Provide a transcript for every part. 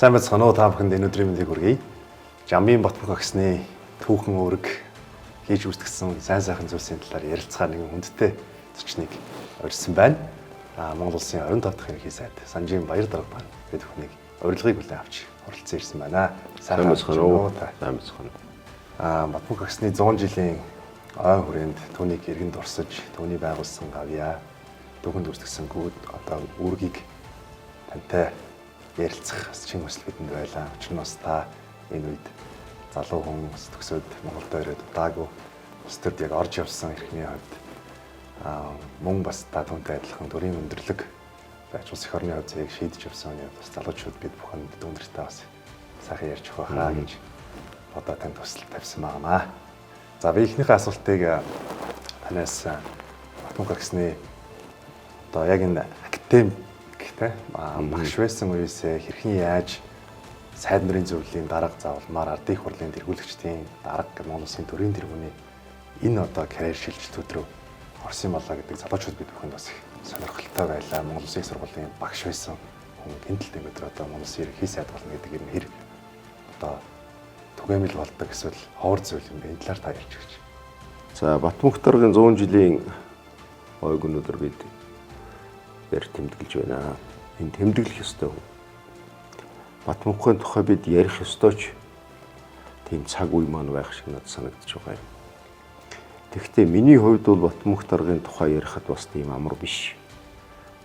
Сайн байцгаана уу та бүхэнд энэ өдрийн мэндийг хүргэе. Жамбын Батбүрх агсны түүхэн үүрэг хийж үүсгэсэн сайн сайхан зүйлсийн талаар ярилцахаар нэгэн хүндтэй зочныг урьдсан байна. Монгол Улсын 25 дахь ерөнхий сайд Санжийн Баяр дарга маань бид бүхнийг урилгыг хүлээн авч оролцсон ирсэн байна. Сайн байцгаана уу? Сайн байцгаана. Батбүрх агсны 100 жилийн ой хүрээнд түүнийг иргэн дурсаж, түүний байгуулсан гавьяа, түүхэнд үүсгэсэн одоо үүргийг тантай ярилцах чин хүсэл бидэнд байлаа. Учир нь бас та энэ үед залуу хүн төгсөөд Монголд ирээд удаагүй улс төрд яг орж явсан эрхний хувьд мөн бас та түүнтэй адилхан төрийн өндөрлөг байж улс их орны хувьд шийдэж явсан үед бас залуучууд бид бүхэнд дүнэртэй бас сайхан ярьж өгөх хаа гэж одоо танд хүсэл тавьсан байнамаа. За би эхнийхээ асуултыг танаас Батбүрх агсны одоо яг энэ академик багш байсан үеэсээ хэрхэн яаж сайд нарын зөвлөлийн дарга заавалмаар ардын их хурлын тэргүүлэгчдийн дарга Монгол Улсын төрийн тэргүүний энэ одоо карьер шилжилтүүд рүү орсон болоо гэдэг залуучууд бид бүхэнд бас их сонирхолтой байлаа. Монгол Улсын их сургуулийн багш байсан хүн гинтэлтэй өдөр одоо Монгол Улсын ерөнхий сайд болно гэдэг юм хэрэг одоо түгээмэл болдог эсвэл ховор зүйл юм бэ? Энэ талаар та ярьж өгч. За Батбүрх даргын 100 жилийн ойг өнөдөр бид тэмдэглэж байна. Энэ тэмдэглэх ёстой. Батбүрхын тухай бид ярих ёстой ч тийм цаг үе маань байх шиг надад санагдаж байгаа юм. Тэгэхдээ миний хувьд бол Батбүрх даргын тухай ярихад бас тийм амар биш.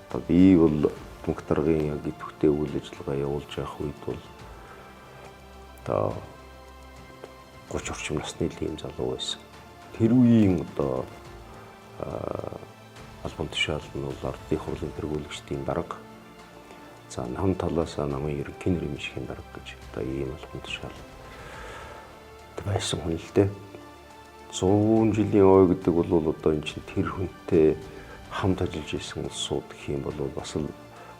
Одоо би бол Батбүрх даргын яг идэвхтэй үйл ажиллагаа явуулж явах үед бол одоо 30 орчим насны ийм залуу байсан. Тэр үеийн одоо албан тушаал нь бол ардын их хурлын тэргүүлэгчдийн дарга. За нам талаас намын ерөнхий нэрийн мишгийн дарга гэж одоо ийм албан тушаал байсан хүн л дээ. 100 жилийн ой гэдэг бол одоо эн чинь тэр хүнтэй хамт ажиллаж исэн улсууд гэх юм бол бас л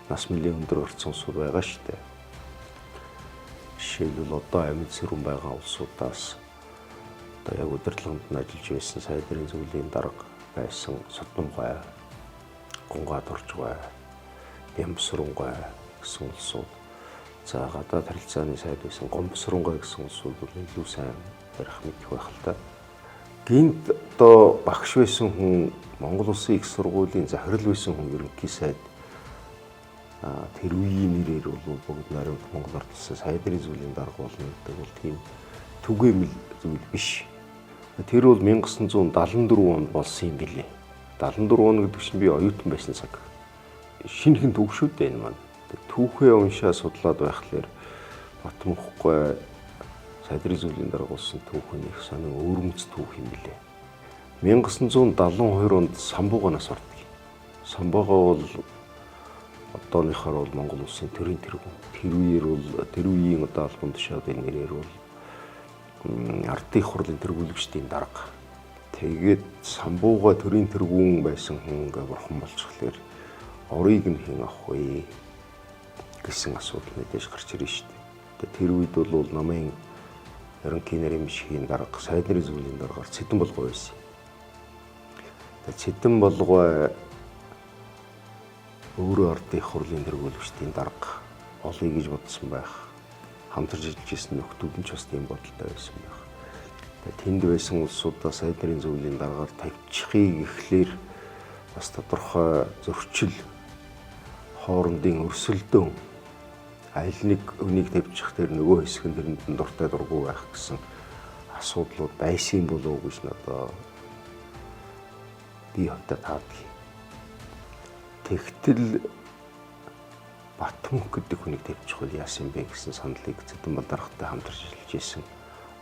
нас мэлийн өндөр орцсон улсууд байгаа шүү дээ. Жишээлбэл одоо амьд сэрүүн байгаа улсуудаас одоо яг удирдлаганд нь ажиллаж байсан сайд нарын зөвлөлийн дарга байсан Содомгой, Гунгад орчгой, Бямбсрангой гэсэн улсууд. За гадаад харилцааны сайд байсан Гомбсрангой гэсэн улсууд бол илүү сайн ярих мэдэх байх л та. Гинт одоо багш байсан хүн Монгол Улсын их сургуулийн захирал байсан хүн ерөнхий сайд тэр үеийн нэрээр бол бүгд наримт Монгол Ард улсын сайд нарын зөвлөлийн дарга болно гэдэг бол тийм түгээмэл зүйл биш. Тэр бол 1974 онд болсон юм билээ. 74 он гэдэг чинь би оюутан байсан цаг. Шинэхэн төгшүүд байна маань. Түүхээ уншаа судлаад байхлаар Батбүрхгүй сайд нарын зөвлөлийн дарга болсон түүхэн их сонин өвөрмөц түүх юм билээ. 1972 онд Самбууганаас ордог. Самбууга бол одооныхоор бол Монгол Улсын төрийн тэргүүн. Тэр үеэр бол тэр үеийн одоо албан тушаалын нэрээр бол ардын их хурлын тэргүүлэгчдийн дарга. Тэгээд Самбууга төрийн тэргүүн байсан хүн ингээ бурхан болчихлоор орыг нь хэн авах вэ гэсэн асуудал мэдээж гарч ирж штэ. Тэгээд тэр үед бол намын ерөнхий нэрийн мишгийн дарга, сайд нарын зөвлөлийн даргаар Цэдэн Болгой байсан. Тэгээд Цэдэн Болгой өөрөө ардын их хурлын тэргүүлэгчдийн дарга олъё гэж бодсон байх. Хамтарч ажиллаж исэн нөхдүүд нь ч бас тийм бодолтой байсан байх. Тэгээд тэнд байсан улсуудаа сайд нарын зөвлөлийн дараагаар тавьчихыг эхлэр бас тодорхой зөрчил хоорондын өрсөлдөөн аль нэг өнийг тавьчих тэр нөгөө хэсэг нь тэрэнд дуртай дургүй байх гэсэн асуудлууд байсан болов уу гэж надад би хатаа таадаг. Тэгтэл Батбүрх гэдэг хүнийг тавьчих бол яасан бэ гэсэн саналыг Цэдэн даргатай хамтарч ажиллаж исэн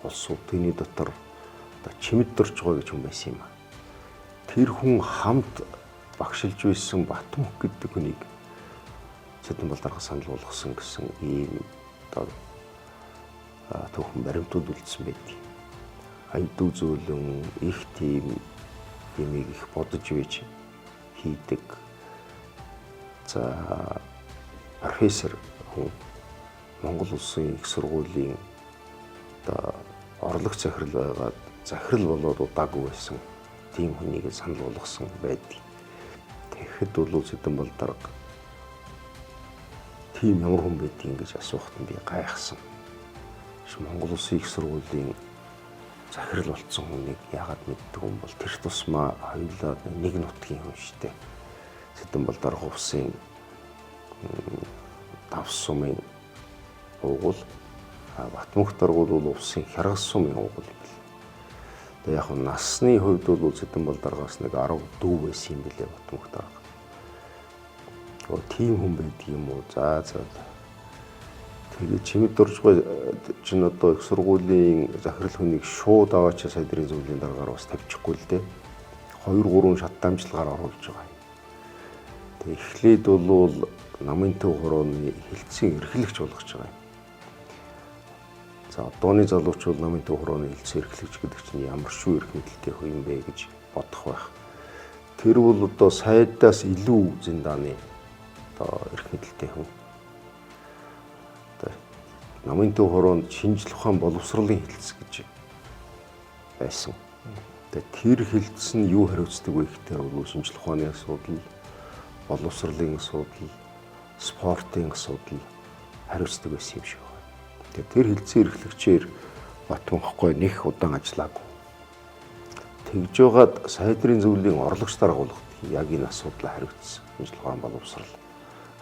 улсууд тэний дотор одоо чимэд дурж байгаа гэж хүн байсан юм а. Тэр хүн хамт багшилж байсан Батбүрх гэдэг хүнийг Цэдэн дарга санал болгосон гэсэн ийм одоо түүхэн баримтууд үлдсэн байдаг. Аюулгүй зөөлөн их тийм юмыг их бодож байж хийдэг. За профессор хүн Монгол Улсын их сургуулийн одоо орлогч захирал байгаад захирал болоод удаагүй байсан тийм хүнийг санал болгосон байдаг. Тэгэхэд бол Цэдэн дарга тийм ямар хүн байдгийг гэж асуухад нь би гайхсан. Монгол Улсын их сургуулийн захирал болсон хүнийг яагаад мэддэг юм бол тэр тусмаа хоёулаа нэг нутгийн хүн шүү дээ. Сэдэнболд Улсын давс сумын уугуул Батмунхт аргуул бол улсын хяргас сумын уугуул юм бэл. Тэгээ яг нь насны хувьд бол Сэдэнболд аргаас нэг 10 дүү байсан юм билээ Батмунхт арга. Тийм хүн байдаг юм уу? За. Тэгээд чимэд дуржгүй чинь одоо их сургуулийн захирал хүнийг шууд аваач сайдрын зөвлөлийн дараагаар бас тавьчихгүй л дээ. 2-3 шат дамжлагаар оруулж байгаа. Тэгээд эхлээд бол намын төв хорооны хилцэн эрхлэгч болгож байгаа юм. За одооны залуучууд намын төв хорооны хилцэн эрхлэгч гэдэг чинь ямар шүү эрх мэдэлтэй хүн юм бэ гэж бодох байх. Тэр бол одоо сайдаас илүү зиндааны одоо эрх мэдэлтэй хүн. Намын төв хороонд шинжлэх ухаан боловсролын хилцс гэж байсан. Тэгээд тэр хилцс нь юу хариуцдаг вэ гэхээр бол шинжлэх ухааны асуудал, боловсролын асуудал, спортын асуудал хариуцдаг байсан юм шиг байна. Тэгээд тэр хилцсэн эрхлэгчээр Батмунхгүй нэг удаан ажиллаагүй. Тэгж байгаад сайдрын зөвлөлийн орлогч дарга болгох яг энэ асуудлаа хариуцсан. Шинжлэх ухаан боловсрол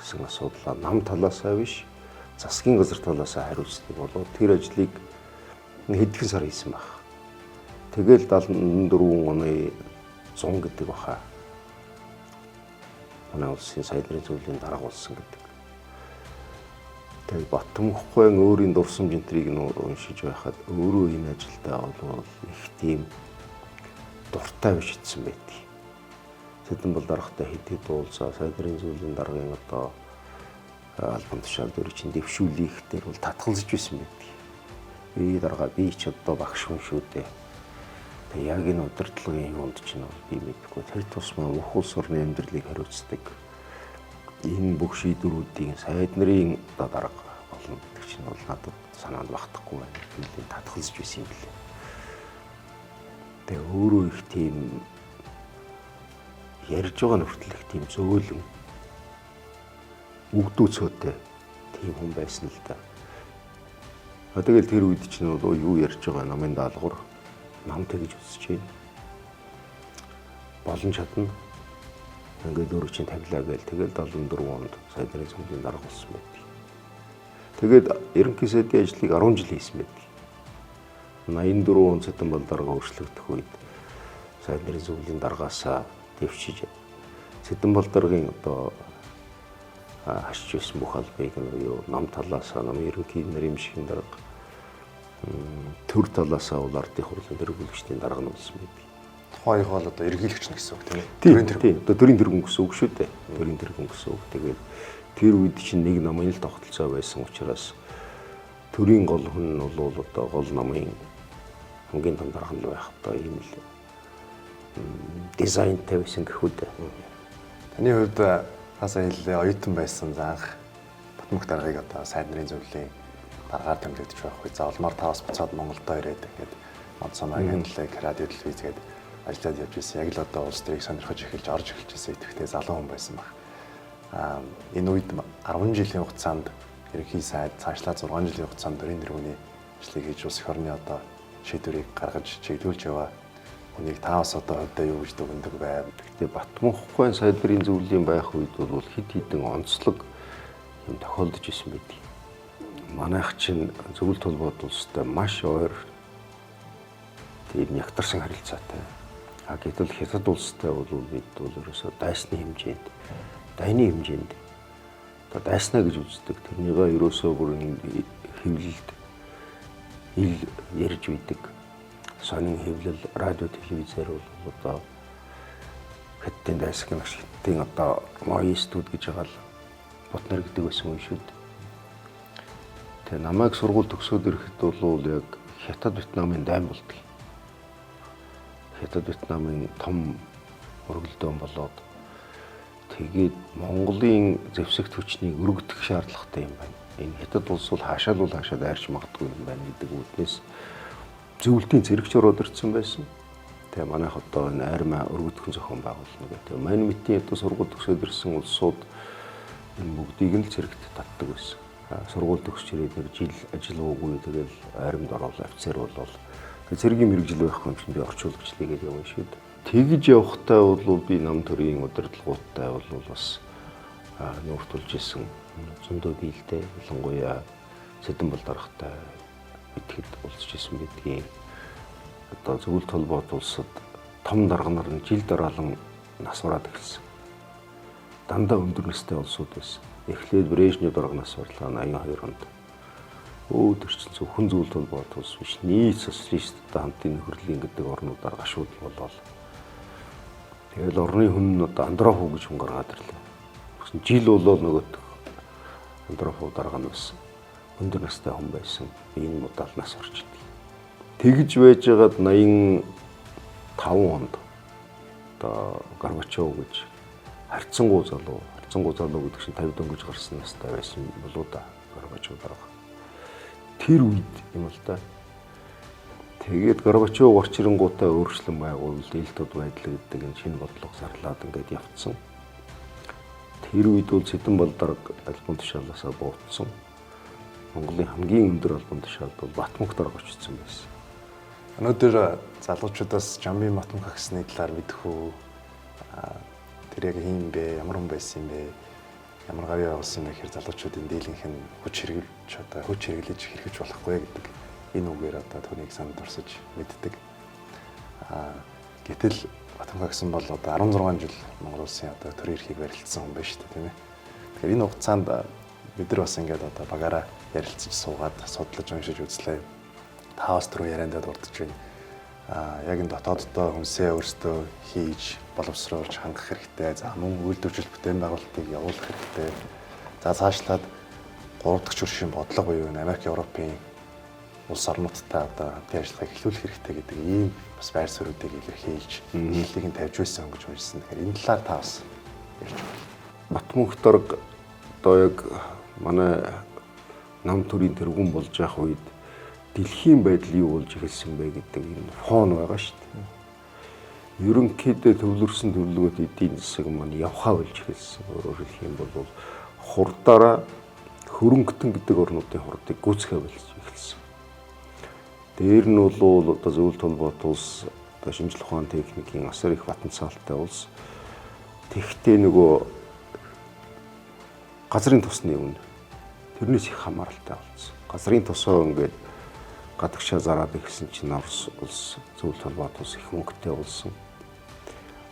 гэсэн асуудлаа нам талаасаа биш засгийн газар талаасаа хариуцдаг болоод тэр ажлыг хэдхэн сар хийсэн баг. Тэгэл 74 оны 100 гэдэг баха. Манай улсын сайдрын зөвлөлийн дарга болсон гэдэг. Тэгээд Батмунхгүй өөрийн дурсамж энтрийг нь уншиж байхад өөрөө энэ ажилдаа бол их тийм дуртай биш гэсэн байдаг. Сэдэнболд аргатай хэдий дуулзаа сайдрын зөвлөлийн даргын одоо албан тушаал дөрөв чинь дэвшүүлэх дээр бол татгалзаж байсан байдаг. Би дарга би ч одоо багш хүн шүү дээ. Тэгээ яг энэ удирдлагын юунд чинь би мэдэхгүй. Тэр тусмаа мөх улс орны амьдралыг хариуцдаг. Энэ бүх шийдвэрүүдийн сайд нарын одоо дарга болно гэдэг чинь бол надад санаанд багтахгүй байна. Тэндээ татгалзаж байсан юм билээ. Тэгээ өөрөө их тийм ярьж байгаа нь хүртэл их тийм зөөлөн өгдөөцөөтэй тийм хүн байсан л да. Тэгэл тэр үед чинь бол юу ярьж байгаа намын даалгавар намтай гэж үзэж байна. Болон чадна. Ингээд өөрөө чинь тавилаа гээл тэгэл 74 онд сайдрын зөвлөлийн дарга болсон байдаг. Тэгээд ерөнхий сайдын ажлыг 10 жил хийсэн байдаг. 84 онд Сэдэнболд дарга өөрчлөгдөх үед сайдрын зөвлөлийн даргаасаа дэвшиж Сэдэнболд даргын одоо хашиж байсан бүх албыг нь нам талаасаа намын ерөнхий нарийн шиг дарга төр талаасаа бол ардын хурлын тэргүүлэгчдийн дарга нь болсон байдаг. Тухайн бол одоо эргэлэгч нь гэсэн үг тийм ээ. Тийм. Одоо төрийн тэргүүн гэсэн үг шүү дээ. Төрийн тэргүүн гэсэн үг. Тэгээд тэр үед чинь нэг намын л тогтолцоо байсан учраас төрийн гол хүн нь бол одоо гол намын хамгийн том дарга нь байх одоо ийм л дизайнтай байсан гэх үү. Таны хувьд хасаа хэллээ оюутан байсан заанх Батмунхт даргыг одоо сайд нарын зөвлөлийн даргаар тэмдэглэж байх үе. За улмаар таваас буцаад Монголдо ирээд ингээд Монцомагийн телевиз, радио телевиз гээд ажиллаад явж байсан. Яг л одоо улс төрийг сонирхож эхэлж орж эхэлжсэн идэвхтэй залуу хүн байсан баг. Энэ үед 10 жилийн хугацаанд ерөнхий сайд цаашлаа 6 жилийн хугацаанд төрийн тэргүүний ажлыг хийж улс их орны одоо шийдвэрийг гаргаж чиглүүлж яваа. Хүнийг таавас одоо хувьдаа юу гэж дүгндэг байв. Гэхдээ Батмунхгүй сайдрын зөвлөлийн байх үед бол хэд хэдэн онцлог юм тохиолдож исэн байдаг. Манайх чинь зөвлөлт холбоот улстай маш ойр тийм нягтарсан харилцаатай. Гэтэл хятад улстай бол бид бол ерөөсөө дайсны хэмжээнд, дайны хэмжээнд одоо дайснаа гэж үздэг. Тэрнийгээ ерөөсөө бүр хэвлэлд ил ярьж үйдэг. Сонин хэвлэл радио телевизээр бол одоо хаттын дайсаг нэг хаттын одоо моистууд гэж байгаа л бот наригдаг байсан юм шүү дээ. Тэгээ намайг сургууль төгсөөд ирэхэд бол яг Хятад Вьетнамын дайн болдог. Хятад Вьетнамын том өргөлдөөн болоод тэгээд Монголын зэвсэгт хүчнийг өргөдөх шаардлагатай юм байна. Энэ Хятад улс бол хаашаа л хаашаа дайрч магадгүй юм байна гэдэг үгнээс зөвлөлтийн зэрэгч ороод ирсэн байсан. Тэгээ манайх одоо энэ армаа өргөдөхөн зохион байгуулна гэдэг. Мань митийн одоо сургууль төгсөөд ирсэн улсууд Энэ бүгдийг нь цэрэгт татдаг байсан. Сургууль төгсч ирээд нэг жил ажил уугүй тэгэл айрамд орол офицер болол. Цэргийн мэрэгжил байх юм чинь би орчуулагчлаа гэдэг юм шиг. Тэгж явхтаа бол би нам төрийн удирдлагуудтай бол бас нүүртүүлж исэн зөндөө дийлтэй ялангуяа Сэдэн бол дарахтай итгэд уулзж исэн бидгийг. Одоо зөвлөлт холбоот улсад том дарганаар нь жил дараалан нас бараад эхэлсэн. Дандаа өндөр настай улсууд байсан. Эхлээд Брежнев дарга нас барлаа 82 онд. Тэр чинь зөвхөн зөвлөлт холбоот улс биш, нийт социалисттай хамтын нөхөрлөлийн гэдэг орнуудаар гашууд болол. Тэгэл орны хүн одоо Андропов гэж хүн гаргаад ирлээ. Жил болол нөгөөт Андропов дарга нь байсан. Өндөр настай хүн байсан. Энэ модал нас орчдөг. Тэгж байжгаад 85 онд одоо Горбачев гэж харьцангуй залуу гэдэг чинь 50 дөнгөж гарсан настай байсан болоо да Горбачев дарга. Тэр үед юм л да. Тэгээд Горбачев гарч ирэнгуутаа өөрчлөн байгуул, дийлтүүд байдал гэдэг энэ шинэ бодлого зарлаад ингээд явцсан. Тэр үед бол Сэдэн бол дарга альбом тушаалаасаа буутсан. Монголын хамгийн өндөр альбом тушаалд бол Батмунх дарга очсон байсан. Өнөөдөр залуучуудаас Жамбын Батмунх гэсний талаар мэдэх үү? Тэр яг юм бэ? Ямар хүн байсан юм бэ? Ямар гавьяа явуулсан бэ гэхээр залуучуудын дийлэнх нь хүч хэрэглэж хэрэгж болохгүй гэдэг энэ үгээр одоо түүнийг санд орсож мэддэг. Гэтэл Батмунх гэсэн бол одоо 16 жил Монгол улсын одоо төрийн эрхийг барилдсан хүн байна шүү дээ, тийм ээ. Тэгэхээр энэ хугацаанд бид нар бас ингээд одоо багаараа ярилцаж суугаад судлаж уншиж үзлээ. Таавас түрүү яриандаа дурдж байна. Яг энэ дотооддоо хүнсээ өөрсдөө хийж боловсруулж хангах хэрэгтэй. За мөн үйлдвэржилт бүтээн байгуулалтыг явуулах хэрэгтэй. За цаашлаад 3 дахь чөлөөний бодлого буюу Америк, Европын улс орнуудтай одоо хамтын ажиллагааг эхлүүлэх хэрэгтэй гэдэг ийм бас байр суурьуудыг илэрхийлж нийллийг нь тавьж байсан гэж уншсан. Тэгэхээр энэ талаар та бас ярьж байна. Батмунх дарга одоо яг манай нам төрийн тэргүүн болж явах үед дэлхийн байдал юу болж эхэлсэн бэ гэдэг энэ фон байгаа шүү дээ. Ерөнхийдөө төвлөрсөн төлөвлөгөөт эдийн засаг маань явхаа болж эхэлсэн. Өөрөөр хэлэх юм бол хурдаараа хөрөнгөтөн гэдэг орнуудын хурдыг гүйцэхэ болж эхэлсэн. Дээр нь бол одоо зөвлөлт холбоот улс, одоо шинжлэх ухааны техникийн асар их потенциалтай улс. Тэгвэл нөгөө газрын тосны үн тэрнээс их хамааралтай болсон. Газрын тосоо ингээд гадагшаа зараад ихсэн чинь Орос улс зөвлөлт холбоот улс их мөнгөтэй болсон.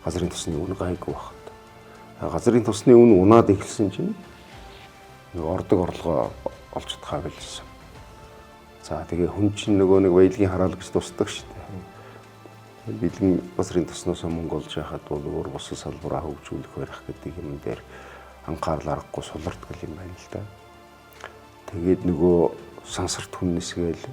Газрын тосны үн гайгүй багт. Газрын тосны үн унаад эхэлсэн чинь нэг ордог орлогоо олж чадхаа билсэн. За тэгээ хүн чинь нөгөө нэг баялагын хараал гэж тусдаг шүү дээ. Бэлэн газрын тосноос мөнгө олж яхад бол өөр бус салбараа хөгжүүлэх байх гэдэг юм дээр анхаарал аргагүй суларддаг юм байна л да. Тэгээд нөгөө сансарт хүннэсгээл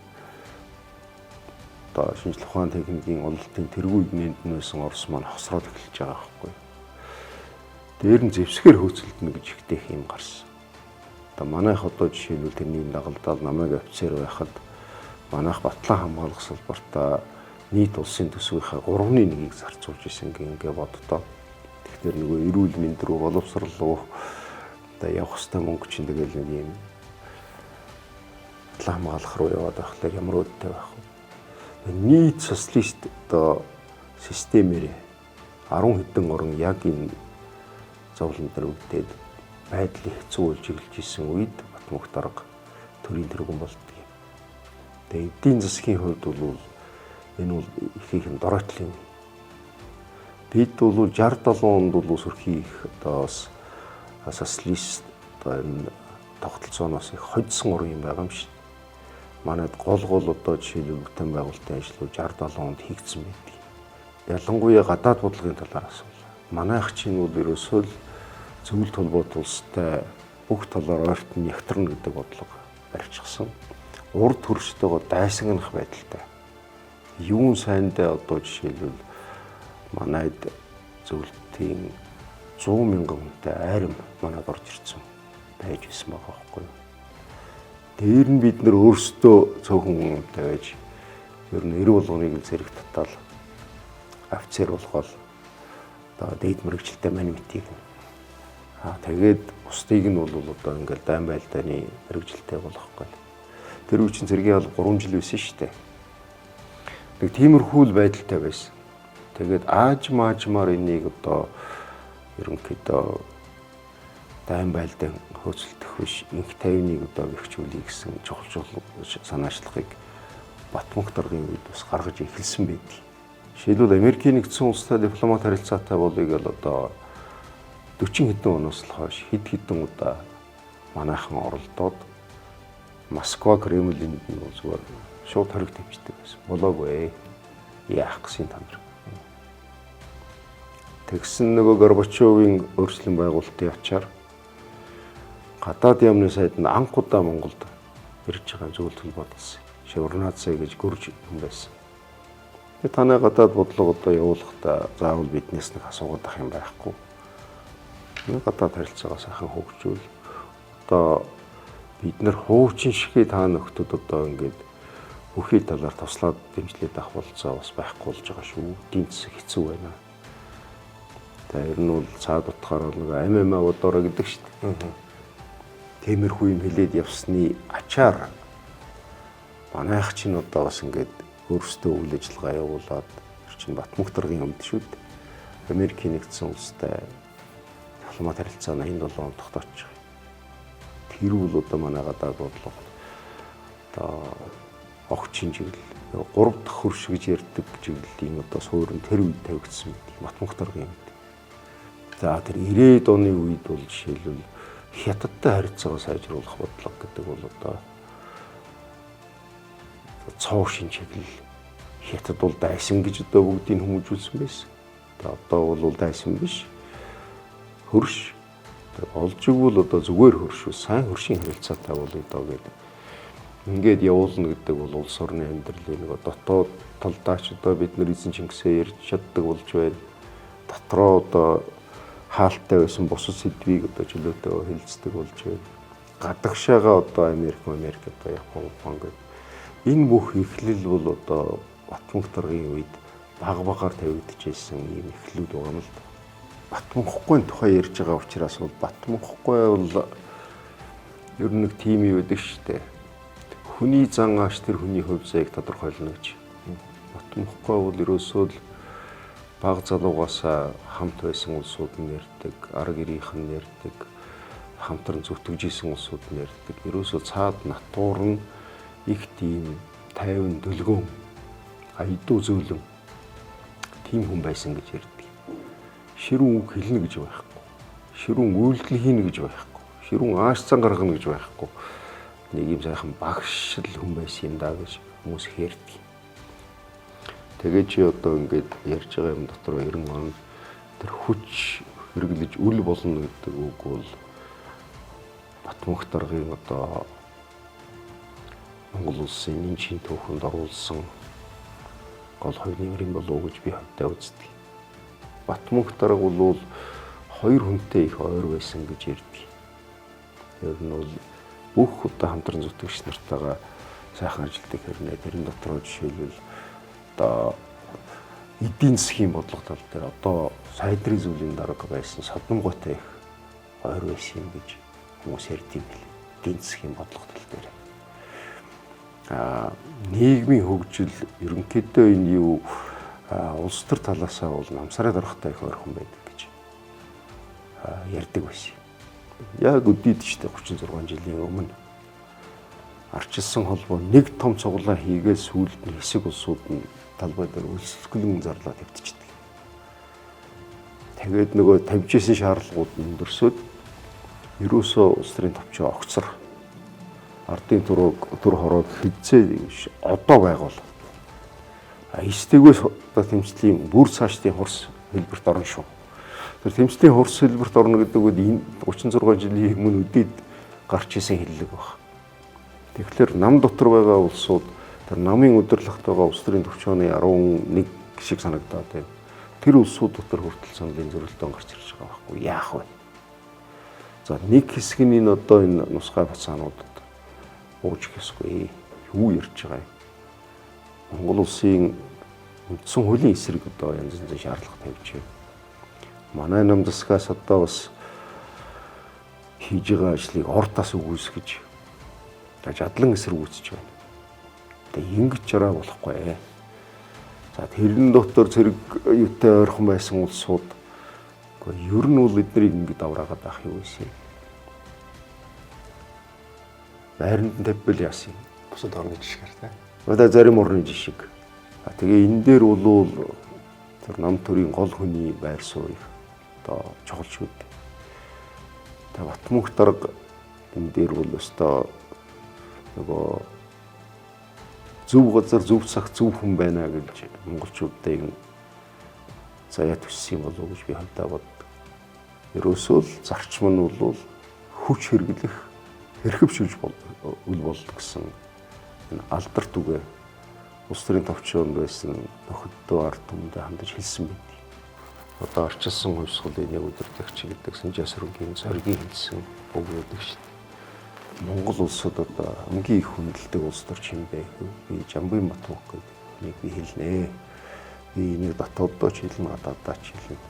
одоо шинжлэх ухааны техникийн ололтын тэргүй игнэнд нөөсөн Орос маань хосроод эхэлж байгаа байхгүй. Дээр нь зэвсгээр хөөцөлдөнө гэж ихтэй юм гарсан. Одоо манайх одоо жишээлбэл тэрний дагалдаал намайг офицер байхад манайх Батлан хамгаалах салбартаа нийт улсын төсвийнхаа 3/1-ийг зарцуулж исэн гингээ боддоо. Тэгэхээр нөгөө эрүүл мэнд рүү боловсрол руу одоо явах хэвээр мөнгө чинь тэгэл нэг юм Батлан хамгаалах руу яваад байхлаар ямар өөдтэй байх вэ? Нийт социалист одоо системээр 10 хэдэн орн яг энэ зовлон дээр үүдээд байдлыг хэцүү болж эхэлж исэн үед Батмунх дарга төрийн тэргүүн болдгоо. Тэгээ эдийн засгийн хувьд бол энэ бол их дороотлын. Бид бол 60-70 онд бол сөрхий их одоо социалист одоо энэ тогтолцооноос их хоцсон орн юм байгаа юм шиг. Манайд гол одоо жишээлбэл бүтээн байгуулалтын ажлууд 60-70 онд хийгдсэн байдаг. Ялангуяа гадаад бодлогын талаар асуул. Манайх чинь бол ерөөсөө л зөвлөлт холбоот улстай бүх талаар ойртон ягтрна гэдэг бодлого барьчихсан. Урд хөрштэйгоо дайсагнах байдалтай. Юун сайндаа одоо жишээлбэл манайд зөвлөлтийн 100 мянган хүнтэй айрам манайд орж ирсэн байж исэн байгаа байхгүй юу? Дээр нь бид нэр өөрсдөө цөөхөн хүнтэй байж ер нь 90 болгоныг зэрэг татаал офицер болгоод одоо дээд мэрэгчлээ мань митийг Тэгээд бусдыг нь бол одоо ингээл дайн байлдааны мэрэгжилтэй болохгүй. Тэр үчин зэргийн бол 3 жил байсан шүү дээ. Нэг тиймэрхүү л байдалтай байсан. Тэгээд аажмаар энийг одоо ерөнхийдөө дайн байлдан хөөцөлдөх биш инх тайвныг одоо бэхжүүлэх гэсэн чухал санаачлагыг Батмунх даргын үед бас гаргаж эхэлсэн байдаг. Жишээлбэл Америкийн нэгдсэн улстай дипломат харилцаатай болыг л одоо 40 хэдэн оноос л хойш хэд хэдэн удаа манайхан оролдоод Москва Кремлинд нь зүгээр шууд хориг тавьчихдаг байсан. Болоогүй яах гэсэн та нар. Тэгсэн нөгөө Горбачевын өөрчлөлт байгуулалтын ачаар гадаад яамны сайд нь анх удаа Монголд ирж байгаа зөвлөлт бодсон. Шеврнацаа гэж гүрж юм байсан. Тэгээд танай гадаад бодлого одоо явуулахдаа заавал биднээс нэг асуугаад ах юм байхгүй. Нэг гадаад харилцаагаа сайхан хөгжүүл. Одоо бид нар хуучин шигээ та нөхдөд одоо ингээд бүхий талаар туслаад дэмжлээд авах болцоо бас байхгүй болж байгаа шүү. Динц хэцүү байна. Тэр нь бол цаад утгаараа нэг MMA удаараа гэдэг шүү дээ. Тиймэрхүү юм хэлээд явсны ачаар манайх чинь одоо бас ингээд өөрсдөө үйл ажиллагаа явуулаад чинь Батмунх даргын өмнө шүү дээ. Америкийн нэгдсэн улстай дипломат харилцаа 87 онд тогтооч. Тэр бол одоо манай гадаад бодлого одоо огчин чиглэл 3 дахь хөрш гэж ярьдаг чиглэлийн одоо суурин тэр үед тавигдсан мэт Батмунх даргын үед. За тэр 90-ад оны үед бол жишээлбэл Хятадтай харилцаагаа сайжруулах бодлого гэдэг бол одоо цоо шин чиглэл. Хятад бол дайсан гэж одоо бүгдийг хүмүүжүүлсэн байсан. Одоо бол дайсан биш. Хөрш олж игвэл одоо зүгээр хөрш, сайн хөршийн харилцаатай болъё доо гэдэг. Ингээд явуулна гэдэг бол улс орны амьдралын нэг дотоод талдаач одоо бид нар эзэн Чингисээ ярьж чаддаг болж байна. Дотроо одоо хаалттай байсан бусад сэдвийг одоо чөлөөтэй хэлцдэг болж байна. Гадагшаага одоо Америк одоо Япон гэдэг. Энэ бүх эхлэл бол одоо Батмунх даргын үед багаар тавигдчихсэн ийм эхлэлүүд байгаа юм л да. Батмунхгүй тухай ярьж байгаа учраас бол Батмунхгүй бол ер нь нэг тийм юм байдаг шүү дээ. Хүний зан ааш тэр хүний хувь заяаг тодорхойлно гэж. Батмунхгүй бол ерөөсөө л баг залуугаасаа хамт байсан улсууд нь ярьдаг, арга гэрийнх нь ярьдаг, хамтран зүтгэжсэн улсууд нь ярьдаг. Ерөөсөө цаад натур нь их тийм тайван дөлгөөн айдуу зөөлөн тийм хүн байсан гэж ярьдаг. Ширүүн үг хэлнэ гэж байхгүй. Ширүүн үйлдэл хийнэ гэж байхгүй. Ширүүн ааш цан гаргана гэж байхгүй. Нэг юм сайхан багш л хүн байсан юм да гэж хүмүүс ярьдаг. Тэгээд чи одоо ингээд ярьж байгаа юм дотор 90 онд тэр хүч хэрэглэж үл болно гэдэг үг бол Батмунх даргын одоо Монгол улсын энэ чин түүхэнд оруулсан гол хувийн нэмрийн болов уу гэж би хавьтай үздэг. Батмунх дарга бол хоёр хүнтэй их ойр байсан гэж ярьдаг. Тэр нь бол бүх удаа хамтран зүтгэгч нартайгаа сайхан ажилладаг хэрнээ тэрэн дотор жишээлбэл одоо эдийн засгийн бодлого тал дээр одоо сайдрын зүйлийн дарга байсан Содомгойтой их ойр байсан юм гэж хүмүүс ярьдаг юм. Эдийн засгийн бодлого тал дээр нийгмийн хөгжил ерөнхийдөө энэ юу улс төр талаасаа бол намсараа дарахтай их ойрхон байдаг гэж ярьдаг байсан. Яг өдөөд штэ 36 жилийн өмнө арчилсан холбоо нэг том цуглаа хийгээд сүүлд нь хэсэг улсууд нь талбай дээр үлсгэлэн зарлаа тавьчихдаг. Тэгээд нөгөө тавьжсэн шаардлагууд нь өндөрсөд ерөөсөө улс төрийн товчоо огцор ардын түр хороод хэзээ одоо байгуул. Эцэгээс одоо тэмцлийн бүр цаашдын хурс хэлбэрт орно шүү. Тэр тэмцлийн хурс хэлбэрт орно гэдэг нь энэ 36 жилийн өмнө өдөөд гарч исэн хэллэг баг. Тэгэхээр нам дотор байгаа улсууд тэр намын удирдлагатайгаа улс төрийн төвчөөний 11 шиг санагдаад байна. Тэр улсууд дотор хүртэл саналын зөрөлтөө гарч ирж байгаа байхгүй яах вэ? За нэг хэсэг нь энэ одоо энэ нусгай бацаануудад ууж хэсгүй юу ярьж байгаа юм. Монгол улсын үндсэн хуулийн эсрэг одоо янз янзын шаардлага тавьж байна. Манай нам засгаас одоо бас хийж байгаа ажлыг ордоос үгүйсгэж жадлан эсэргүүцэж байна. Тэгээ ингэж чараа болохгүй. За тэрэн дотор зэрэг юутай ойрхон байсан улсууд гэхдээ ер нь бол эднийг ингэж авраагаад байх юу гэсэн. Байранд нь тавьбал яасан. Бусад орны жишгээр тийм. Одоо зарим орны жишг. Тэгээ энэ дээр бол тэр нам төрийн гол хүний байр суурь одоо чухал шүү дээ. Тэгээ Батмунх дарга энэ дээр бол өстой нөгөө зөв газар зөв цаг зөв хүн байна гэж монголчуудыг заяа төссөн юм болов уу гэж би хандаа боддог. Ерөөсөө л зарчим нь бол хүч хэрэглэх хэрхэвшүүлж үл болдог гэсэн энэ алдарт үгээ улс төрийн товчоонд байсан нөхөдөө ард түмэндээ хандаж хэлсэн байд. Одоо орчилсан хувьсгалын нэг өдөртөгч гэдэг Санжаа Сөрөгийн цоргийн хэлсэн үг гэдэг шүү дээ. Монгол улсад одоо хамгийн их хүндэлдэг улс төр чим бэ? Би Жамбын Батмунх гэдэг нэг би хэлнэ. Би энийг дотооддоо ч хэлнэ, гадааддаа ч хэлнэ.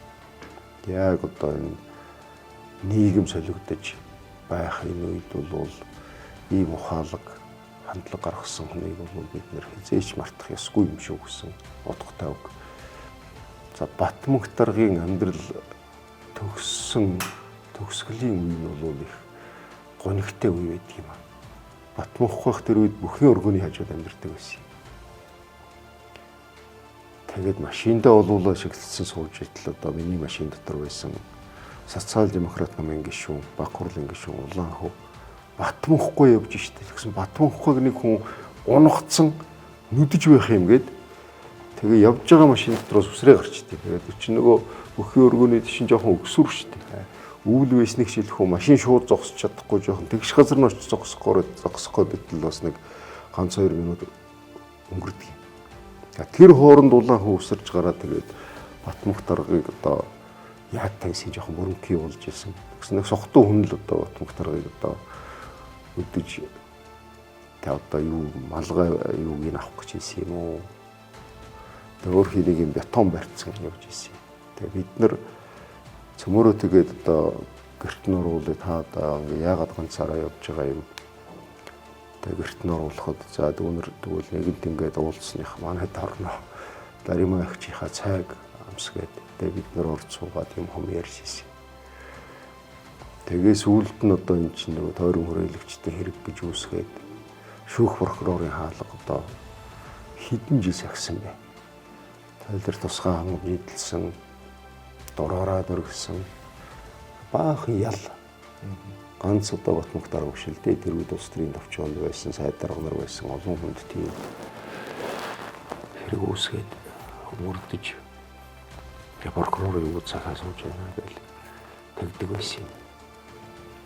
Яг одоо энэ нийгэм солигдож байх энэ үед бол ийм ухаалаг хандлага гаргасан хүнийг бол бид нэр хизээч мартах ёсгүй юм шүү гэсэн утгатай үг. За Батмунх даргын амьдрал төгсгөлийн үе нь бол их гонигтай үе байдаг юм аа. Батмунх байх тэр үед бүхэн өргөний хажууд амьдардаг байсан. Тэгээд машиндаа олуулаа шиглэлсэн сууж итэл одоо миний машин дотор байсан социал-демократ намын гишүүн, баг хурлын гишүүн Улаанхүү Батмунхгүй явж штэ. Тэгсэн Батмунхыг нэг хүн унагцсан нүдэж байх юм гээд тэгээ явж байгаа машин дотроос үсрээ гарчдээ. Тэгээд чи нөгөө бүхэн өргөний тийш жоохон өксүр штэ. Өвөл вэснийг шилэх үү машин шууд зогсож чадахгүй жоохон тэгш газар нь очиж зогсох гэтэл бас нэг ганц 2 минут өнгөрдөг. Тэр хооронд Улаанхүү өсөрж гараад тэгээд Батмунх даргыг одоо яг тагсын жоохон мөрөнхий болж ирсэн. Тэгсэн нэг сохтуу хүн л одоо Батмунх даргыг одоо өдөж тэ одоо юу малгай юуг ин авах гэж хэлсэн юм уу. Тэгээд өөр хийнийг юм бетон барьцсан явж ирсэн. Тэгээд бид нар цөмөрөө тэгээд одоо гэрт нь оруулаад та одоо яагаад ганцаараа явж байгаа юм. Тэгээд гэрт нь оруулахад за дүүнэр тэгвэл нэгэнт ингээд уулзсных манайд орно. Даримаа ахчихаа цайг амсгээд тэгээд бид нар орж суугаад юм хом ярьжсэн. Тэгээ сүүлд нь одоо энэ чинь нөгөө тойрон хүрээлэгчтэй хэрэг гэж үүсгээд шүүх прокурорын хаалга одоо хэдэн жил сахисан бэ. Тайлбар тусгай хангам нийтлсэн дураараа дөргсөн баахан ял ганц одоо Батмунх дарга бишэлдээ тэр үед улс төрийн товчоонд байсан сайд дарга нар байсан олон хүнд тийм хэрэг үүсгээд мөрдөж прокурорын юу цахаа сууж байна гэж тэгдэг байсан юм.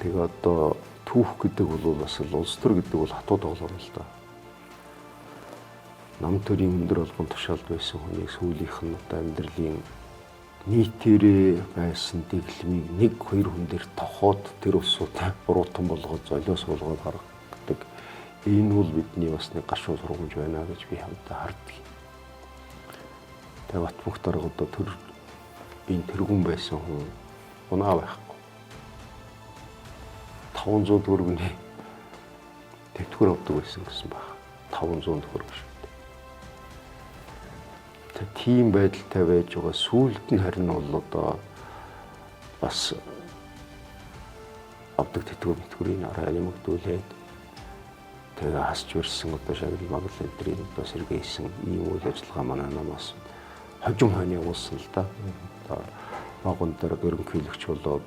Тэгээ одоо түүх гэдэг бол бас улс төр гэдэг бол хатуу тоглоом л да. Нам төрийн өндөр албан тушаалд байсан хүнийг сүүлийнх нь одоо амьдралын нийтээрээ байсан дэглэмийг нэг хоёр хүн дээр тохоод тэр усуудаа буруутан болгоод золиос болгоод гаргадаг. Энэ бол бидний бас нэг гашуун сургамж байна гэж би хамтдаа харддаг. Тэгээ Батмунх дарга одоо тэр энэ тэргүүн байсан хүн унаа байхгүй. 500 төгрөгийн тэтгэвэр авдаг байсан гэсэн баг. 500 төгрөг шүү. Тийм байдалтай байж байгаа сүүлд нь харин бол одоо бас авдаг тэтгэврийн араа нэмэгдүүлээд тэгээ хасч ирсэн одоо шагнал магадлал эдрийн одоо сэргээсэн ийм үйл ажиллагаа манай намаас хожим хойно явуулсан л да. Одоо багун дээр ерөнхийлөгч болоод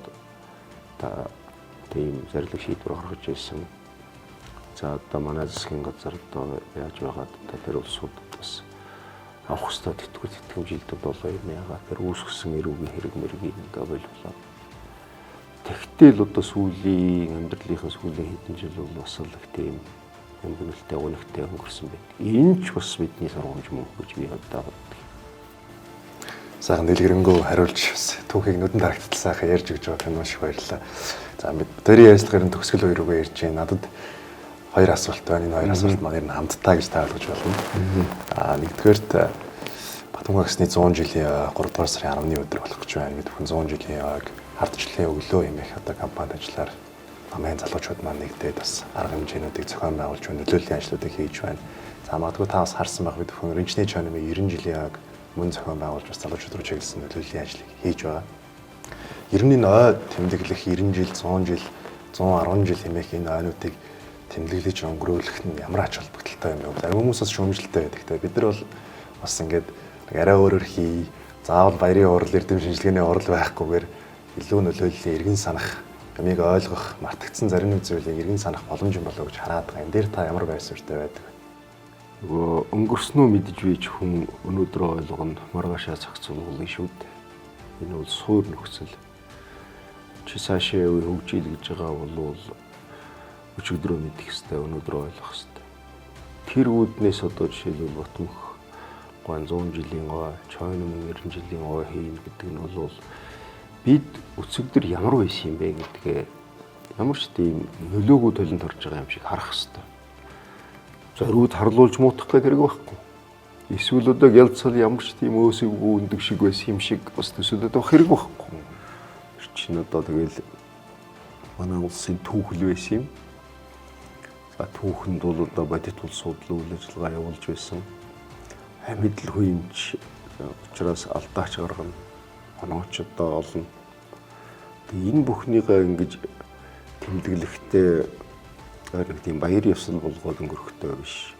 одоо тийм зэрлэг шийдвэр гаргаж ирсэн. За одоо манай засгийн газар одоо яаж байгаад одоо тэр улсууд бас авах ёстой тэтгэмжилтүүд болоо юм яагаад тэр үүсгэсэн эрүүгийн хэрэг мэргийг ингээ боловлоо. Тэгтэл одоо сүүлийн амьдралынхаа сүүлийн хэдэн жил бол бас л их тийм өнгөнөлтэй унагтай өнгөрсөн байдаг. Энэ ч бас бидний сургамж мөн гэж би одоо боддог. Сайхан дэлгэрэнгүй хариулж түүхийг нүдэн дарагтал сайхан ярьж өгч байгаа тань маш их баярлалаа. За бид төрийн ярилцлагын төгсгөл хоёр руугаа ярьж байна. Надад хоёр асуулт байна. Энэ хоёр асуулт маань ер нь хамтдаа гэж таалагдж байна. Нэгдүгээрт Батмунх агсны 100 жилийн 3 дугаар сарын 10-ны өдөр болох гэж байна. Бид бүхэн 100 жилийн хардчлалын өглөө юм их одоо кампанид ажиллаар намын залуучууд маань нэгдээд бас арга хэмжээнүүдийг зохион байгуулж байна, нөлөөллийн ажлуудыг хийж байна. За магадгүй та бас харсан байх бид бүхэн Ринчний чанарын 90 жилийн яг мөн зохион байгуулж бас залуучууд руу чиглэсэн нөлөөллийн ажлыг хийж байгаа. 90-ийн ой тэмдэглэх 90 жил, 100 жил, 110 жил хэмээх энэ ойнуудыг тэмдэглэж өнгөрөөлөх нь ямар ач холбогдолтой юм бэ? Зарим хүмүүс бас шүүмжлэлтэй байдаг. Тэгээ бид нар бол бас ингээд арай өөрөөр хий, заавал баярын урал, эрдэм шинжилгээний урал байхгүйгээр илүү нөлөөллийн эргэн санах, ямиг ойлгох, мартагдсан зарим нэг зүйлийг эргэн санах боломж юм болоо гэж хараад байгаа. Энэ дээр та ямар байр суурьтай байдаг вэ? Нөгөө өнгөрснөө мэдж бийж хүн өнөөдрөө ойлгоно маргаашаа зохицуулна шүү дээ. Энэ бол суур нөхцөл. Чи цаашаа хөгжил гэж байгаа бол өчигдрөө мэдэх хэрэгтэй, өнөөдрөө ойлгох хэрэгтэй. Тэр үүднээс одоо жишээлбэл Ботмөх 100 жилийн ой, Чойнмын 90 жилийн ой хийн гэдэг нь бол бид өцөгдөр ямар байсан юм бэ гэдгээ ямар ч тийм нөлөөгөө толинд орж байгаа юм шиг харах хэрэгтэй. Зориуд харлуулж муутах гэх хэрэг байхгүй. Эсвэл одоо ялцал ямар ч тийм өөсөйгүй өндөг шиг байсан юм шиг бас төсөөлөд байх хэрэг байхгүй. Чинь одоо тэгэл манай улсын түүхэл байсан юм. За түүхэнд бол одоо бодит улсууд л үйл ажиллагаа явуулж байсан. Амьд л хүймж учраас алдаач гаргана. Онооч одоо олно. Тэгээ энэ бүхнийгээ ингэж тэмдэглэхдээ нэг тийм баяр ёслол болгоод өнгөрөхтэй биш.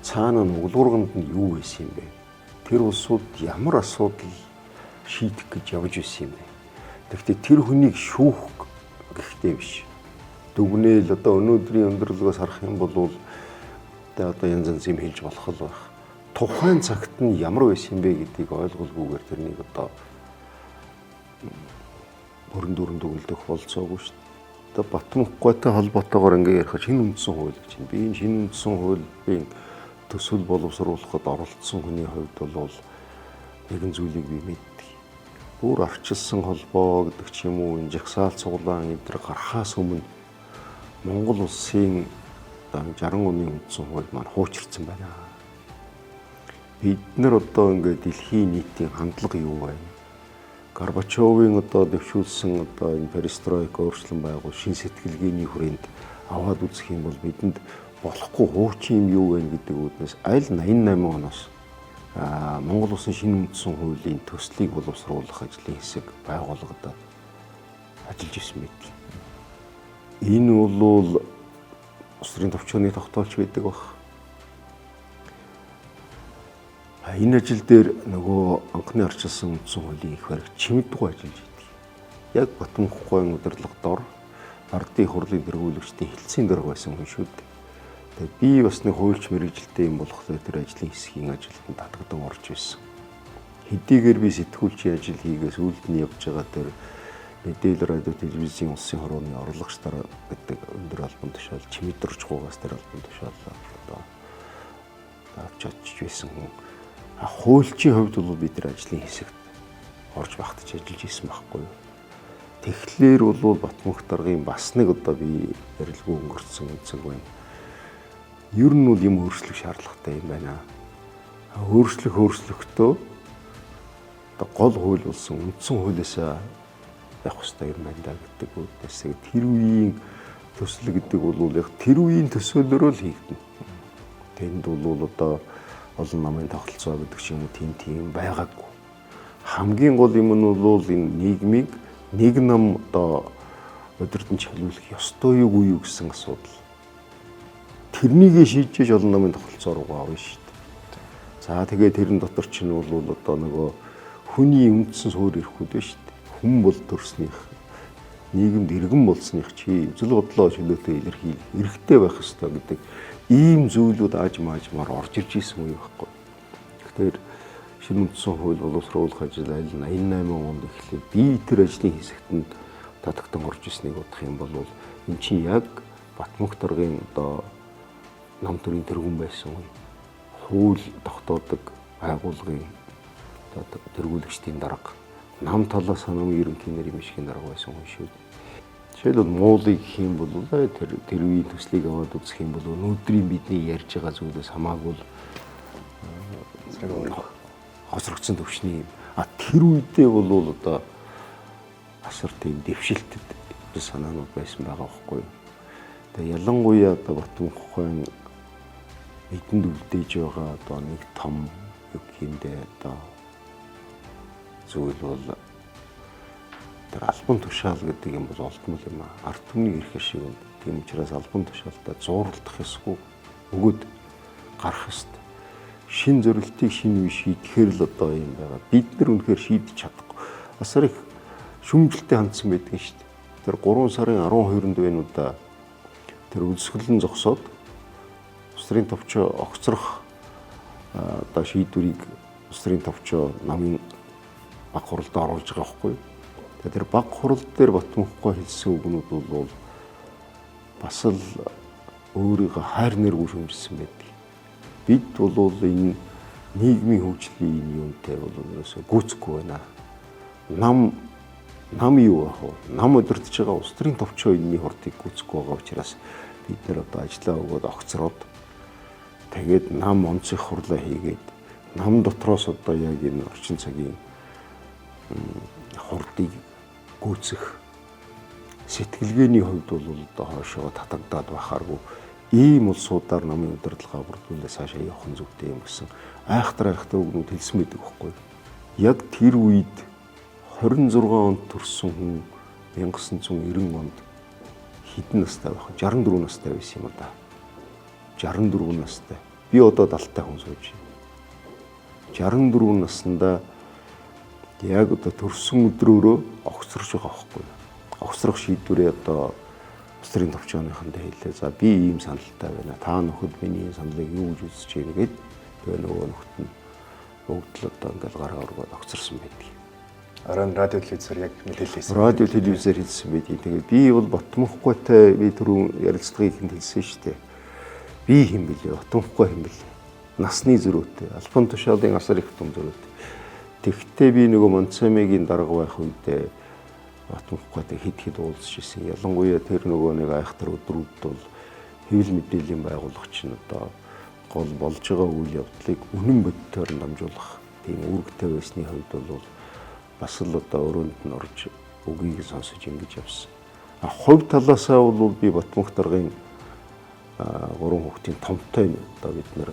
Цаана нь угуулганд нь юу байсан юм бэ? Тэр улсууд ямар асуудал шийдэх гэж явж байсан юм бэ? Тэгэхдээ тэр хүнийг шүүх гэхдээ биш. Дүгнээл одоо өнөөдрийн өндөрлөгөөс харах юм бол одоо янз янз юм хэлж болох л байх. Тухайн цагт нь ямар байсан юм бэ гэдгийг ойлгуулгүйгээр тэрнийг одоо бүрэн дүрэн дүгнэлдэх болцоогүй шүү дээ. Одоо Батмөхгүйтэй холбоотойгоор ингээ ярих шинэ үндсэн хууль гэж байна. Би энэ шинэ үндсэн хуулийн төсөл боловсруулахад оролцсон хүний хувьд бол нэгэн зүйлийг би мэддэг. Бүр арчилсан холбоо гэдэг ч юм уу, энэ жагсаал цуглаан энэ гарахаас өмнө Монгол улсын 60 оны үндсэн хууль маань хуучирсан байна. Бид нар одоо ингээ дэлхийн нийтийн хандлага юу вэ? Горбачевын одоо дэвшүүлсэн одоо энэ перестройка өөрчлөн байгуул шин сэтгэлгээний хүрээнд аваад үзэх юм бол бидэнд болохгүй хуучин юм юу вэ гэдэг үүднээс аль 88 оноос Монгол улсын шинэ үндсэн хуулийн төслийг боловсруулах ажлын хэсэг байгуулагдаад ажиллаж ирсэн мэт. Энэ бол усрын төвчөөний тогтоолч байдаг баг. Энэ ажил дээр нөгөө анхны арчилсан үндсэн хуулийн их бараг чимэгдгүй ажиллаж идэг. Яг Батмөхгүйн удирдлага дор ардын хурлын тэргүүлэгчдийн хэлтсийн дөрөг байсан хүн шүү дээ. Тэгээд би бас нэг хуульч мэрэгжилтэй юм болохоор тэр ажлын хэсгийн ажилд татгдан орж байсан. Хэдийгээр би сэтгүүлчийн ажил хийгээс үлд нь явж байгаа тэр мэдээлэл радио телевизийн улсын хорооны орлогч дараа гэдэг өндөр албан тушаал чимэдрчгүйгээс тэр албан тушаалаа одоо авч очиж байсан хүн. Хуульчийн хувьд бол бид тэр ажлын хэсэгт орж багтаж ажиллаж исэн байхгүй юу. Тэгэхээр бол Батмөх даргын бас нэг одоо би ярилгүй өнгөрцөн үнцэг байна. Ер нь бол юм өөрчлөх шаардлагатай юм байна. Өөрчлөхдөө одоо гол хууль болсон үндсэн хуулиас явах хэрэгтэй юм байна гэдэг үгнээс тэр үеийн төсөл гэдэг бол яг тэр үеийн төсөөлөөрөө л хийгдэнэ. Тэнд бол одоо олон намын тогтолцоо гэдэг ч юм уу тийм байгаагүй. Хамгийн гол юм нь бол энэ нийгмийг нэг нам одоо удирдан чөлөөлөх ёстой юу гэсэн асуудал. Тэрнийг шийдэж олон намын тогтолцоо руу авна шүү дээ. За тэгээд тэрэн дотор чинь бол одоо нөгөө хүний үндсэн суурь ирэхүүд байна шүү дээ. Хүн бол төрснийх, нийгэмд иргэн болсных чи үзэл бодлоо чөлөөтэй илэрхийлэх эрхтэй байх ёстой гэдэг ийм зүйлүүд аажмаар орж ирж исэн үе байхгүй. Тэгэхээр шинэ үндсэн хууль боловсруулах ажил аль 88 онд эхлэв. Би тэр ажлын хэсэгт нь татагтан орж ирснийг бодох юм бол эн чинь яг Батмөх даргын одоо нам төрийн тэргүүн байсан үе. Хууль тогтоодог байгууллагын одоо тэргүүлэгчдийн дарга нам талаас нам ерөнхий нэрийн мишгийн дарга байсан хүн шүү. Жишээлбэл муулыг гэх юм бол тэр үеийн төслийг аваад үзэх юм бол өнөөдрийн бидний ярьж байгаа зүйлээс хамаагүй хоцрогдсон төвшний юм. Тэр үедээ бол одоо асар тийм дэвшилтэд хүсэл санаанууд байсан байгаа байхгүй. Тэгээ ялангуяа одоо Батмунхайн эдэнд үлдээж байгаа одоо нэг том юу гэмдээ одоо зүйл бол тэр албан тушаал гэдэг юм бол олдмол юм аа. Ард түмний эрх шиг юм. Тийм учраас албан тушаалтаа зууралдах ёсгүй. Өгөөд гарах ёстой. Шин зорилтыг шинэ үе шийдэхээр л одоо юм байгаа. Бид нар үнэхээр шийдэж чадахгүй. Асар их шүмжлэлтэй хандсан байдаг шүү дээ. Тэр 3 сарын 12-нд байнуудаа тэр үлсгэлэн зогсоод улс төрийн товчоо огцрох одоо шийдвэрийг улс төрийн товчоо намын баг хуралд оруулж байгаа байхгүй. Тэгээд тэр баг хурал дээр Батмунхай хэлсэн үгнүүд бол бас л өөрийгөө хайр нэргүй шүмжилсэн байдаг. Бид бол энэ нийгмийн хөгжлийн юунтэй бол ерөөсөө гүйцэхгүй байна. Нам юу ах вэ? Нам өдөртөж байгаа улс төрийн товчоо энэний хурдыг гүйцэхгүй байгаа учраас бид нэр одоо ажиллаа өгөөд огцроод тэгээд нам онцгой хурлаа хийгээд нам дотроос одоо яг энэ орчин цагийн хурдыг гүйцэх сэтгэлгээний хувьд бол одоо хоошоо татагдаад бахааргүй ийм улсуудаар намын удирдлагаа бүрдүүлээ цаашаа явах нь зүйтэй юм гэсэн айхтар үгнүүд хэлсэн байдаг байхгүй. Яг тэр үед 26 онд төрсэн хүн 1990 онд хэдэн настай байх вэ? 64 настай байсан юм да. 64 настай. Би одоо 70-тай хүн сууж байна. 64 наснда яг одоо төрсөн өдрөөрөө огцорч байгаа байхгүй. Огцрох шийдвэрээ одоо улс төрийн товчооныхондоо хэлээ. За би ийм саналтай байна. Та нөхөд миний саналыг юу гэж үзэж байна гэд тэгээ нөгөө нөхөд нь бүгд л одоо ингээл гараа өргөөд огцорсон байдаг. Орон радио телевизээр яг мэдээлэл хийсэн. Радио телевизээр хэлсэн байдаг. Тэгээ би бол Батмунхайтай би түрүүн ярилцлагыг хэлсэн шүү дээ. Би хэм бэлээ, Батмунхай хэм бэлээ. Насны зөрүүтэй, албан тушаалын асар их том зөрүүтэй. Тэгвэл би нөгөө Монцамигийн дарга байх үедээ Батмунхайтай хэд уулзж ирсэн. Ялангуяа тэр нөгөө нэг айхтар өдрүүд бол хэвлэл мэдээллийн байгуулагч нь одоо гол болж байгаа үйл явдлыг үнэн бодитоор дамжуулах тийм үүрэгтэй байсны хувьд бол бас л одоо өрөөнд нь орж үгийг сонсож ингэж явсан. Хувь талаасаа бол би Батмунх даргын 3 хүүхдийн томтой одоо бид нэр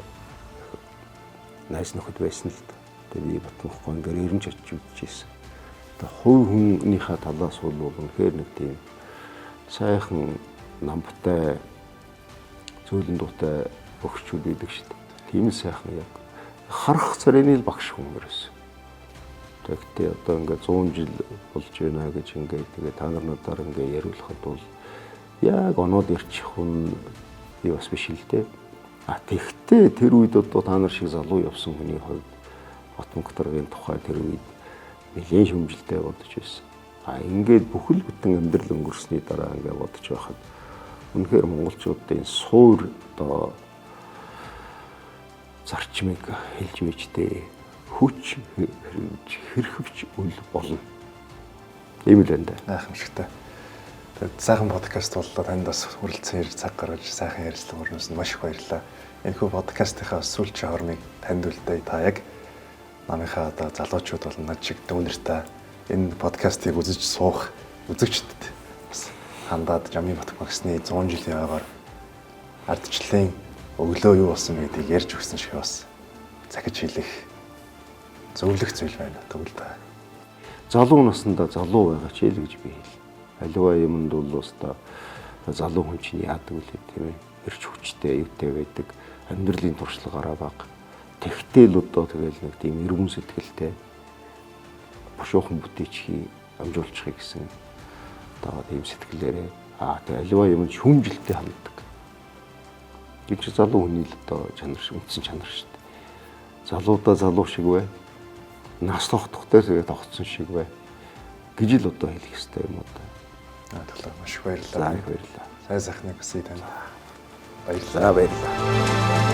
найз нөхөд байсан л да. Тэгээ би Батмунхай ингээд эренж очиж үзчихсэн. Одоо хувь хүнийхээ талаас бол үнэхээр нэг тийм сайхан намтай зөөлөн дуутай өгчүүд идэг шүү дээ. Тийм л сайхан яг харах царайны л багш хүн ерөөс. Тэгтээ одоо ингээд 100 жил болж байна гэж ингээд тэгээ та нар надаар ингээд яриулахад бол яг оноод ирчих хүн би бас биш л дээ. Тэгтээ тэр үед одоо та нар шиг залуу явсан хүний хувьд Батмунх даргын тухай тэр үед нэлээд шүмжлэлтэй бодож байсан. Ингээд бүхэл бүтэн амьдрал өнгөрсний дараа ингээд бодож байхад үнэхээр монголчуудын суур одоо зарчмыг хэлж мэжтэй хүч хэрхэвч үл болно. Ийм л байна да. Гайхамшигтай. Тэгээд сайхан подкаст боллоо. Танд бас хүрэлцэн цаг гаргаж сайхан ярилцлага өрнөсөн маш их баярлалаа. Энэхүү подкастынхаа сүүлчийн хормыг танд үлдээ. Та яг намынхаа одоо залуучууд болон над шиг дүүнертэй энэ подкастыг үзэж суух үзэгчдэд бас хандаад Жамын Батмунхны 100 жилийн ойгоор ардчлалын өглөө юу болсон гэдгийг ярьж өгсөн шиг бас захиж хэлэх зөвлөх зүйл байна тэгвэл та. Залуу наснда залуу байгаа ч л гэж би хэл. Аливаа юмд бол өстой залуу хүн чинь яадаг үлээ тийм ээ. Эрч хүчтэй, юутай байдаг, амьдралын туршлагаараа бага. Тэгтэл одоо тэгэл нэг тийм эрүүн сэтгэлтэй бушуухан бүтээчхийг амжуулчихыг гэсэн одоо тийм сэтгэлээрээ тэгээ аливаа юм шүмжилттэй ханддаг. Гэвч залуу хүний л одоо чанар шиг үндсэн чанар шүү дээ. Залуудаа залуу шиг бай. Нас тогтохтой тэгээд тогтсон шиг бай. Гэж л одоо хэлэх ёстой юм одоо. Баярлалаа. Маш их баярлалаа. За баярлалаа. Сайн сайхныг хүсье танд. Баярлалаа.